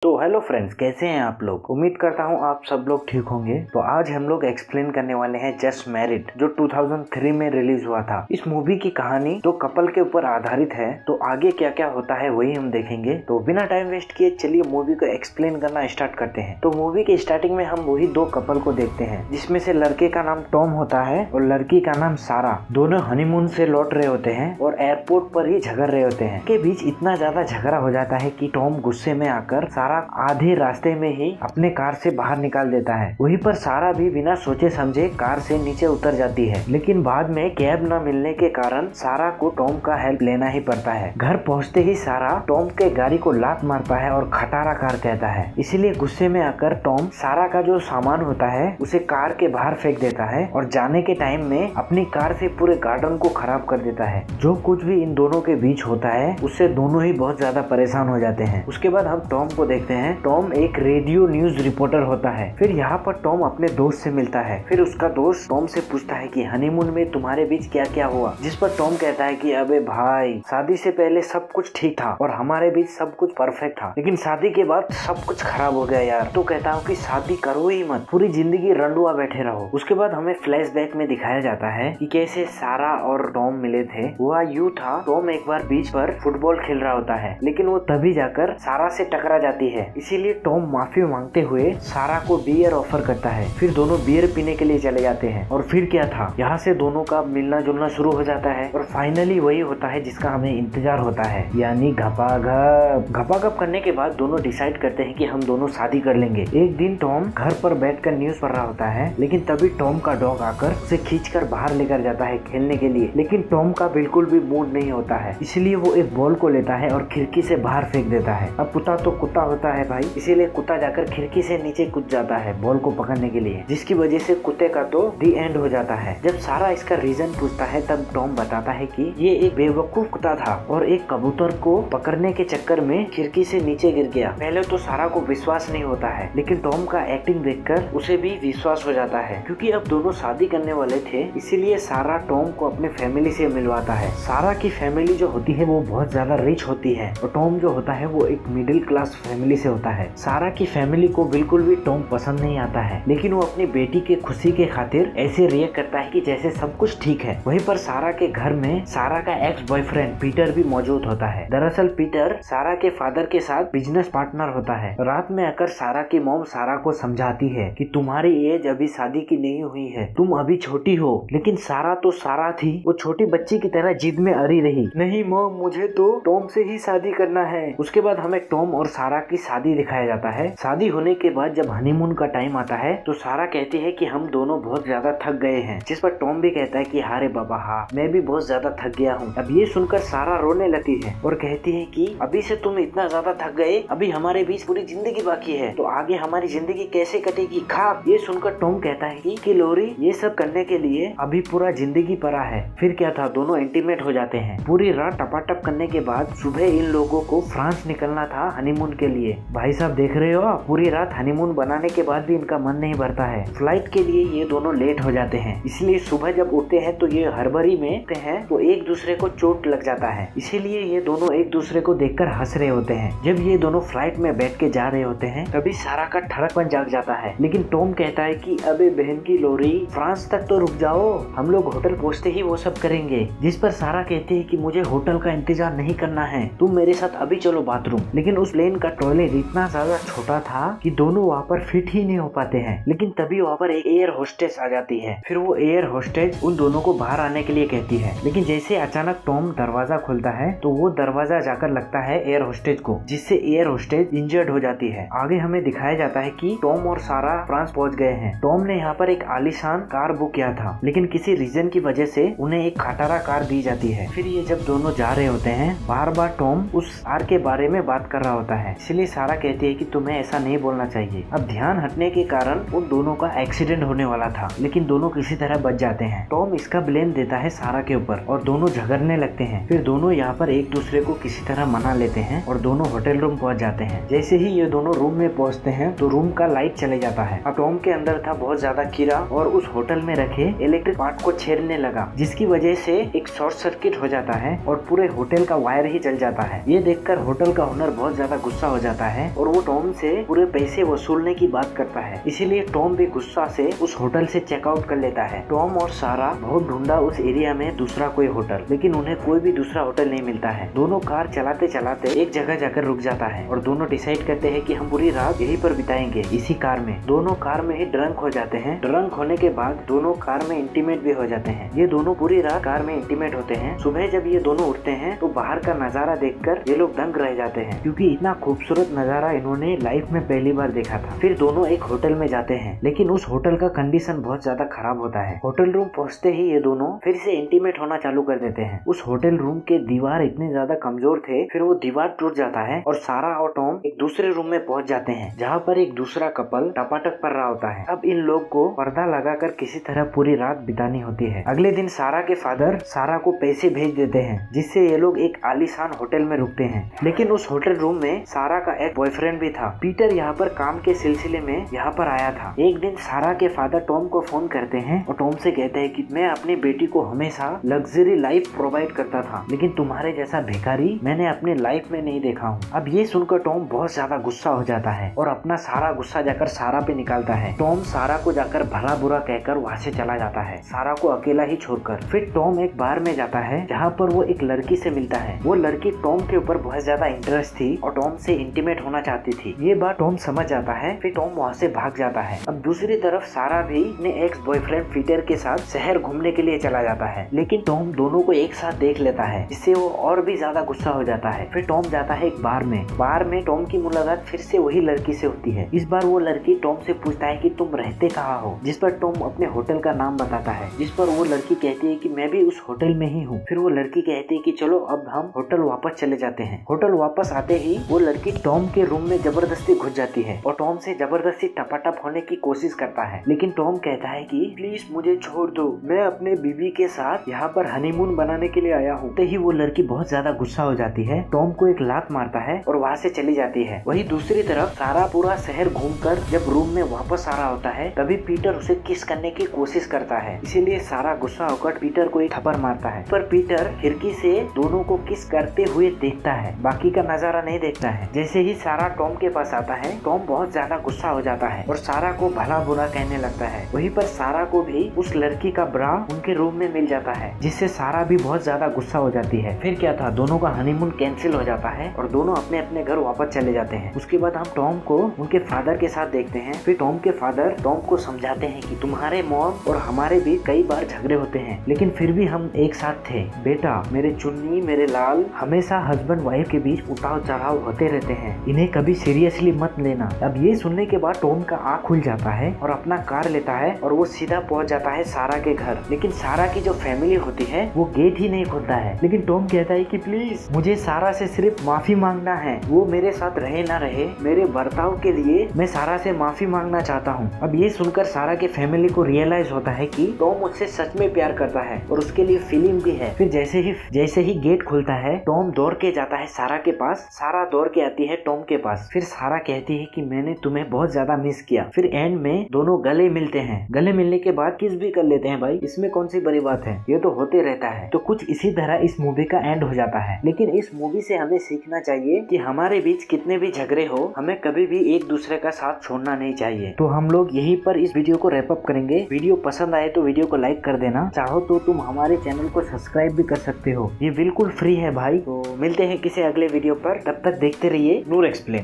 तो hello friends, कैसे हैं आप लोग। उम्मीद करता हूं आप सब लोग ठीक होंगे। तो आज हम लोग एक्सप्लेन करने वाले हैं जस्ट मैरिड, जो 2003 में रिलीज हुआ था। इस मूवी की कहानी दो कपल के ऊपर आधारित है। तो आगे क्या क्या होता है वही हम देखेंगे। तो बिना टाइम वेस्ट किए चलिए मूवी को एक्सप्लेन करना स्टार्ट करते हैं। तो मूवी के स्टार्टिंग में हम वही दो कपल को देखते हैं, जिसमें से लड़के का नाम टॉम होता है और लड़की का नाम सारा। दोनों हनीमून से लौट रहे होते हैं और एयरपोर्ट पर ही झगड़ रहे होते हैं। के बीच इतना ज्यादा झगड़ा हो जाता है कि टॉम गुस्से में आकर आधे रास्ते में ही अपने कार से बाहर निकाल देता है। वहीं पर सारा भी बिना सोचे समझे कार से नीचे उतर जाती है, लेकिन बाद में कैब न मिलने के कारण सारा को टॉम का हेल्प लेना ही पड़ता है। घर पहुंचते ही सारा टॉम के गाड़ी को लात मारता है और खटारा कार कहता है। इसीलिए गुस्से में आकर टॉम सारा का जो सामान होता है उसे कार के बाहर फेंक देता है और जाने के टाइम में अपनी कार से पूरे गार्डन को खराब कर देता है। जो कुछ भी इन दोनों के बीच होता है उससे दोनों ही बहुत ज्यादा परेशान हो जाते हैं। उसके बाद हम टॉम को देखते हैं। टॉम एक रेडियो न्यूज रिपोर्टर होता है। फिर यहाँ पर टॉम अपने दोस्त से मिलता है। फिर उसका दोस्त टॉम से पूछता है कि हनीमून में तुम्हारे बीच क्या क्या हुआ, जिस पर टॉम कहता है कि अबे भाई, शादी से पहले सब कुछ ठीक था और हमारे बीच सब कुछ परफेक्ट था, लेकिन शादी के बाद सब कुछ खराब हो गया यार। तो कहता हूँ कि शादी करो ही मत, पूरी जिंदगी रंडुआ बैठे रहो। उसके बाद हमें फ्लैशबैक में दिखाया जाता है कि कैसे सारा और टॉम मिले थे। वह यूं था, टॉम एक बार बीच पर फुटबॉल खेल रहा होता है, लेकिन वो तभी जाकर सारा से टकरा जाती है। इसीलिए टॉम माफी मांगते हुए सारा को बियर ऑफर करता है। फिर दोनों बियर पीने के लिए चले जाते हैं। और फिर क्या था, यहाँ से दोनों का मिलना जुलना शुरू हो जाता है और फाइनली वही होता है जिसका हमें इंतजार होता है, यानी घपाघप। घपाघप करने के बाद दोनों डिसाइड करते हैं कि हम दोनों शादी कर लेंगे। एक दिन टॉम घर पर बैठकर न्यूज पढ़ रहा होता है, लेकिन तभी टॉम का डॉग आकर उसे खींचकर बाहर लेकर जाता है खेलने के लिए। लेकिन टॉम का बिल्कुल भी मूड नहीं होता है, इसलिए वो एक बॉल को लेता है और खिड़की से बाहर फेंक देता है। अब कुत्ता तो कुत्ता होता है भाई, इसीलिए कुत्ता जाकर खिड़की से नीचे कूद जाता है बॉल को पकड़ने के लिए, जिसकी वजह से कुत्ते का तो दी एंड हो जाता है। जब सारा इसका रीजन पूछता है तब टॉम बताता है कि ये एक बेवकूफ कुत्ता था और एक कबूतर को पकड़ने के चक्कर में खिड़की से नीचे गिर गया। पहले तो सारा को विश्वास नहीं होता है, लेकिन टॉम का एक्टिंग देखकर उसे भी विश्वास हो जाता है, क्योंकि अब दोनों शादी करने वाले थे। इसीलिए सारा टॉम को अपने फैमिली से मिलवाता है। सारा की फैमिली जो होती है वो बहुत ज्यादा रिच होती है और टॉम जो होता है वो एक मिडिल क्लास फैमिली से होता है। सारा की फैमिली को बिल्कुल भी टॉम पसंद नहीं आता है, लेकिन वो अपनी बेटी के खुशी के खातिर ऐसे रिएक्ट करता है कि जैसे सब कुछ ठीक है। वहीं पर सारा के घर में सारा का एक्स बॉयफ्रेंड पीटर भी मौजूद होता है। दरअसल पीटर सारा के फादर के साथ बिजनेस पार्टनर होता है। रात में आकर सारा की मॉम सारा को समझाती है कि तुम्हारी एज अभी शादी की नहीं हुई है, तुम अभी छोटी हो। लेकिन सारा तो सारा थी, वो छोटी बच्ची की तरह जिद में अड़ी रही, नहीं मॉम, मुझे तो टॉम से ही शादी करना है। उसके बाद हमें टॉम और सारा की शादी दिखाया जाता है। शादी होने के बाद जब हनीमून का टाइम आता है तो सारा कहती है कि हम दोनों बहुत ज्यादा थक गए हैं, जिस पर टॉम भी कहता है कि हारे बाबा हाँ, मैं भी बहुत ज्यादा थक गया हूँ। अब ये सुनकर सारा रोने लगती है और कहती है कि अभी से तुम इतना ज्यादा थक गए, अभी हमारे बीच पूरी जिंदगी बाकी है, तो आगे हमारी जिंदगी कैसे कटेगी, खा। ये सुनकर टॉम कहता है कि लोरी, ये सब करने के लिए अभी पूरा जिंदगी पड़ा है। फिर क्या था, दोनों इंटीमेट हो जाते हैं। पूरी रात टपाटप करने के बाद सुबह इन लोगों को फ्रांस निकलना था हनीमून के लिए। भाई साहब देख रहे हो, पूरी रात हनीमून बनाने के बाद भी इनका मन नहीं भरता है। फ्लाइट के लिए ये दोनों लेट हो जाते हैं, इसलिए सुबह जब उठते हैं तो ये हड़बड़ी में हैं तो एक दूसरे को चोट लग जाता है। इसीलिए ये दोनों एक दूसरे को देखकर हंस रहे होते हैं। जब ये दोनों फ्लाइट में बैठ के जा रहे होते हैं तभी सारा का ठड़कपन जाग जाता है, लेकिन टॉम कहता है कि अबे बहन की लोरी, फ्रांस तक तो रुक जाओ, हम लोग होटल पहुँचते ही वो सब करेंगे। जिस पर सारा कहती है कि मुझे होटल का इंतजार नहीं करना है, तुम मेरे साथ अभी चलो बाथरूम। लेकिन उस प्लेन का टॉयलेट इतना ज्यादा छोटा था कि दोनों वहाँ पर फिट ही नहीं हो पाते हैं। लेकिन तभी वहाँ पर एक एयर होस्टेस आ जाती है। फिर वो एयर होस्टेस उन दोनों को बाहर आने के लिए कहती है, लेकिन जैसे अचानक टॉम दरवाजा खोलता है तो वो दरवाजा जाकर लगता है एयर होस्टेस को, जिससे एयर होस्टेस इंजर्ड हो जाती है। आगे हमें दिखाया जाता है कि टॉम और सारा फ्रांस पहुँच गए हैं। टॉम ने यहाँ पर एक आलीशान कार बुक किया था, लेकिन किसी रीजन की वजह से उन्हें एक खटारा कार दी जाती है। फिर ये जब दोनों जा रहे होते हैं, बार बार टॉम उस कार के बारे में बात कर रहा होता है, इसलिए सारा कहती है कि तुम्हें ऐसा नहीं बोलना चाहिए। अब ध्यान हटने के कारण उन दोनों का एक्सीडेंट होने वाला था, लेकिन दोनों किसी तरह बच जाते हैं। टॉम इसका ब्लेम देता है सारा के ऊपर और दोनों झगड़ने लगते हैं। फिर दोनों यहाँ पर एक दूसरे को किसी तरह मना लेते हैं और दोनों होटल रूम पहुँच जाते हैं। जैसे ही ये दोनों रूम में पहुँचते हैं तो रूम का लाइट चले जाता है। अब टॉम के अंदर था बहुत ज्यादा कीड़ा और उस होटल में रखे इलेक्ट्रिक पार्ट को छेड़ने लगा, जिसकी वजह से एक शॉर्ट सर्किट हो जाता है और पूरे होटल का वायर ही जल जाता है। ये देखकर होटल का ओनर बहुत ज्यादा गुस्सा हो जाता है और वो टॉम से पूरे पैसे वसूलने की बात करता है। इसीलिए टॉम भी गुस्सा से उस होटल से चेकआउट कर लेता है। टॉम और सारा बहुत ढूंढा उस एरिया में दूसरा कोई होटल, लेकिन उन्हें कोई भी दूसरा होटल नहीं मिलता है। दोनों कार चलाते चलाते एक जगह जाकर रुक जाता है और दोनों डिसाइड करते हैं कि हम पूरी रात यहीं पर बिताएंगे इसी कार में। दोनों कार में ही ड्रंक हो जाते हैं। ड्रंक होने के बाद दोनों कार में इंटीमेट भी हो जाते हैं। ये दोनों पूरी रात कार में इंटीमेट होते हैं। सुबह जब ये दोनों उठते हैं तो बाहर का नजारा देखकर ये लोग दंग रह जाते हैं, क्योंकि इतना खूबसूरत नजारा इन्होंने लाइफ में पहली बार देखा था। फिर दोनों एक होटल में जाते हैं, लेकिन उस होटल का कंडीशन बहुत ज्यादा खराब होता है। होटल रूम पहुंचते ही ये दोनों फिर से इंटीमेट होना चालू कर देते हैं। उस होटल रूम के दीवार इतने ज्यादा कमजोर थे, फिर वो दीवार टूट जाता है और सारा और टॉम एक दूसरे रूम में पहुंच जाते हैं, जहाँ पर एक दूसरा कपल टपाटक कर रहा होता है। अब इन लोग को पर्दा लगाकर किसी तरह पूरी रात बितानी होती है। अगले दिन सारा के फादर सारा को पैसे भेज देते हैं, जिससे ये लोग एक आलीशान होटल में रुकते हैं। लेकिन उस होटल रूम में सारा का एक बॉयफ्रेंड भी था। पीटर यहाँ पर काम के सिलसिले में यहाँ पर आया था। एक दिन सारा के फादर टॉम को फोन करते हैं और टॉम से कहते हैं कि मैं अपनी बेटी को हमेशा लग्जरी लाइफ प्रोवाइड करता था, लेकिन तुम्हारे जैसा भिखारी मैंने अपने लाइफ में नहीं देखा हूँ। अब ये सुनकर टॉम बहुत ज्यादा गुस्सा हो जाता है और अपना सारा गुस्सा जाकर सारा पे निकालता है। टॉम सारा को जाकर भला बुरा कहकर वहाँ से चला जाता है, सारा को अकेला ही छोड़कर। फिर टॉम एक बार में जाता है जहाँ पर वो एक लड़की से मिलता है। वो लड़की टॉम के ऊपर बहुत ज्यादा इंटरेस्ट थी और टॉम से इंटीमेट होना चाहती थी। ये बात टॉम समझ जाता है। फिर टॉम वहाँ से भाग जाता है। अब दूसरी तरफ सारा भी अपने एक्स बॉयफ्रेंड पीटर के साथ शहर घूमने के लिए चला जाता है, लेकिन टॉम दोनों को एक साथ देख लेता है, जिससे वो और भी ज्यादा गुस्सा हो जाता है। फिर टॉम जाता है एक बार में। बार में टॉम की मुलाकात फिर से वही लड़की से होती है। इस बार वो लड़की टॉम से पूछता है कि तुम रहते कहाँ हो, जिस पर टॉम अपने होटल का नाम बताता है, जिस पर वो लड़की कहती है कि मैं भी उस होटल में ही हूँ। फिर वो लड़की कहती है कि चलो अब हम होटल वापस चले जाते हैं। होटल वापस आते ही वो लड़की टॉम के रूम में जबरदस्ती घुस जाती है और टॉम से जबरदस्ती टपाटप होने की कोशिश करता है, लेकिन टॉम कहता है कि प्लीज मुझे छोड़ दो, मैं अपने बीवी के साथ यहाँ पर हनीमून बनाने के लिए आया हूँ। ही वो लड़की बहुत ज्यादा गुस्सा हो जाती है, टॉम को एक लात मारता है और वहाँ से चली जाती है। वही दूसरी तरफ सारा पूरा शहर घूमकर जब रूम में वापस आ रहा होता है, तभी पीटर उसे किस करने की कोशिश करता है। इसीलिए सारा गुस्सा होकर पीटर को एक थप्पड़ मारता है, पर पीटर खिड़की से दोनों को किस करते हुए देखता है, बाकी का नजारा नहीं देखता है। जैसे ही सारा टॉम के पास आता है, टॉम बहुत ज्यादा गुस्सा हो जाता है और सारा को भला बुरा कहने लगता है। वहीं पर सारा को भी उस लड़की का ब्रा उनके रूम में मिल जाता है, जिससे सारा भी बहुत ज्यादा गुस्सा हो जाती है। फिर क्या था, दोनों का हनीमून कैंसिल हो जाता है और दोनों अपने अपने घर वापस चले जाते हैं। उसके बाद हम टॉम को उनके फादर के साथ देखते हैं। फिर टॉम के फादर टॉम को समझाते हैं कि तुम्हारे मॉम और हमारे भी कई बार झगड़े होते हैं, लेकिन फिर भी हम एक साथ थे। बेटा, मेरे चुन्नी, मेरे लाल, हमेशा हस्बैंड वाइफ के बीच उतार चढ़ाव होते रहते हैं, इन्हें कभी सीरियसली मत लेना। अब ये सुनने के बाद टॉम का आँख खुल जाता है और अपना कार लेता है और वो सीधा पहुंच जाता है सारा के घर। लेकिन सारा की जो फैमिली होती है वो गेट ही नहीं खोलता है। लेकिन टॉम कहता है कि प्लीज मुझे सारा से सिर्फ माफी मांगना है, वो मेरे साथ रहे ना रहे, मेरे बर्ताव के लिए मैं सारा से माफी मांगना चाहता हूँ। अब ये सुनकर सारा के फैमिली को रियलाइज होता है कि टॉम मुझसे सच में प्यार करता है और उसके लिए फीलिंग भी है। फिर जैसे ही गेट खुलता है, टॉम दौड़ के जाता है सारा के पास, सारा दौड़ के आती है टॉम के पास। फिर सारा कहती है कि मैंने तुम्हें बहुत ज्यादा मिस किया। फिर एंड में दोनों गले मिलते हैं। गले मिलने के बाद किस भी कर लेते हैं भाई, इसमें कौन सी बड़ी बात है, ये तो होते रहता है। तो कुछ इसी तरह इस मूवी का एंड हो जाता है। लेकिन इस मूवी से हमें सीखना चाहिए कि हमारे बीच कितने भी झगड़े हो, हमें कभी भी एक दूसरे का साथ छोड़ना नहीं चाहिए। तो हम लोग यहीं पर इस वीडियो को रैप अप करेंगे। वीडियो पसंद आए तो वीडियो को लाइक कर देना, चाहो तो तुम हमारे चैनल को सब्सक्राइब भी कर सकते हो, ये बिल्कुल फ्री है भाई। तो मिलते हैं किसी अगले वीडियो पर, तब तक देखते रहिए नूर एक्सप्लेन।